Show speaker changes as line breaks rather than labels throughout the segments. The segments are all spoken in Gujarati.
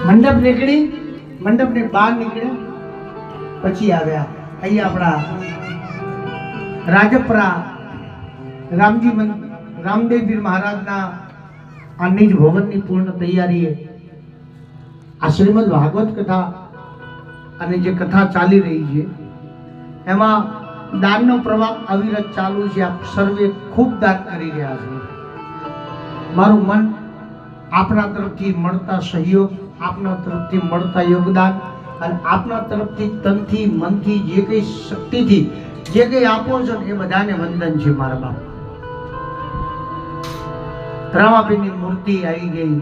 મંડપ નીકળી, મંડપની બહાર નીકળ્યા પછી આવ્યા અહીંયા આપણા રાજપરા રામદેવપીર મહારાજના આ નિજ ભવનની પૂર્ણ તૈયારીએ આ શ્રીમદ ભાગવત કથા અને જે કથા ચાલી રહી છે એમાં દાનનો પ્રવાહ અવિરત ચાલુ છે. આપ સર્વે ખૂબ દાન કરી રહ્યા છે. મારું મન આપના તરફથી મળતા સહયોગ, આપના તરફથી મળતા યોગદાન અને આપના તરફથી તનથી મનથી જે કંઈ શક્તિથી જે કંઈ આપો છો એ બધાને વંદન છે. મારા બાપ રામાપીરની મૂર્તિ આવી ગઈ,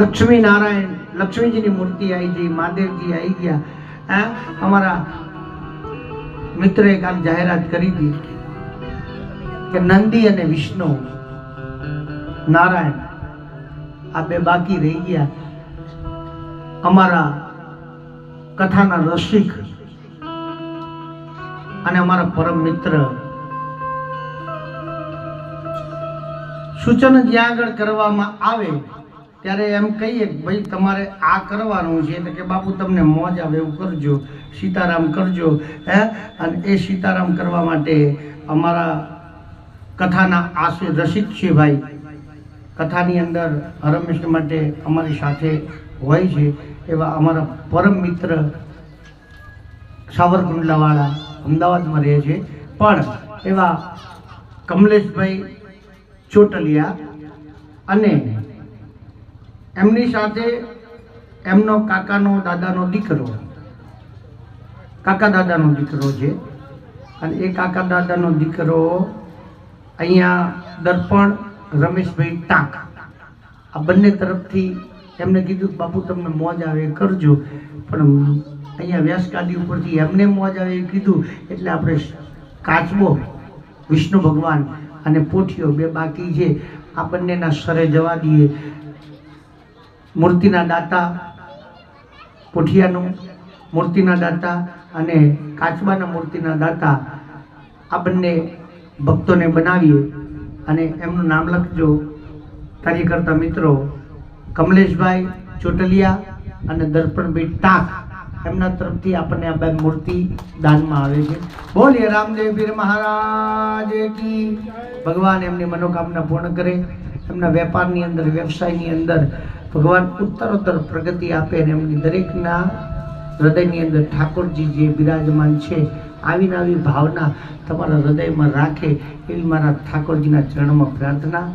લક્ષ્મી નારાયણ લક્ષ્મીજીની મૂર્તિ આવી ગઈ, મહાદેવજી આવી ગયા. અમારા મિત્રએ કાલ જાહેરાત કરી હતી કે નંદી અને વિષ્ણુ નારાયણ આ બે બાકી રહી ગયા. અમારા કથાના રસિક અને અમારા પરમ મિત્ર સૂચન જ્યાં આગળ કરવામાં આવે ત્યારે એમ કહીએ કે ભાઈ તમારે આ કરવાનું છે તો કે બાપુ તમને મોજ આવે એવું કરજો, સીતારામ કરજો. અને એ સીતારામ કરવા માટે અમારા કથાના આશી રસિક છે ભાઈ, કથાની અંદર હરમેશ માટે અમારી સાથે હોય છે એવા અમારા પરમ મિત્ર સાવરકુંડલાવાળા અમદાવાદમાં રહે છે પણ એવા કમલેશભાઈ ચોટલિયા અને એમની સાથે એમનો કાકા દાદાનો દીકરો છે અને એ કાકા દાદાનો દીકરો અહીંયા દર્પણ રમેશભાઈ ટાંક આ બંને તરફથી એમને કીધું બાપુ તમને મોજ આવે કરજો, પણ અહીંયા વ્યાસગાદી ઉપરથી એમને મોજ આવે એ કીધું એટલે આપણે કાચબો વિષ્ણુ ભગવાન અને પોઠિયો બે બાકી છે આ બંનેના સરે જવા દઈએ. મૂર્તિના દાતા પોઠિયાનું મૂર્તિના દાતા અને કાચબાના મૂર્તિના દાતા આ બંને ભક્તોને બનાવીએ અને એમનું નામ લખજો. કાર્યકર્તા મિત્રો કમલેશભાઈ ચોટલિયા અને દર્પણભાઈ ટાંક એમના તરફથી આપણને આ બે મૂર્તિ દાનમાં આવે છે. બોલીએ રામદેવપીર મહારાજ કી. ભગવાન એમની મનોકામના પૂર્ણ કરે, એમના વેપારની અંદર વ્યવસાયની અંદર ભગવાન ઉત્તરોત્તર પ્રગતિ આપે અને એમની દરેકના હૃદયની અંદર ઠાકોરજી જે બિરાજમાન છે આવીને આવી ભાવના તમારા હૃદયમાં રાખે એવી મારા ઠાકોરજીના ચરણમાં પ્રાર્થના.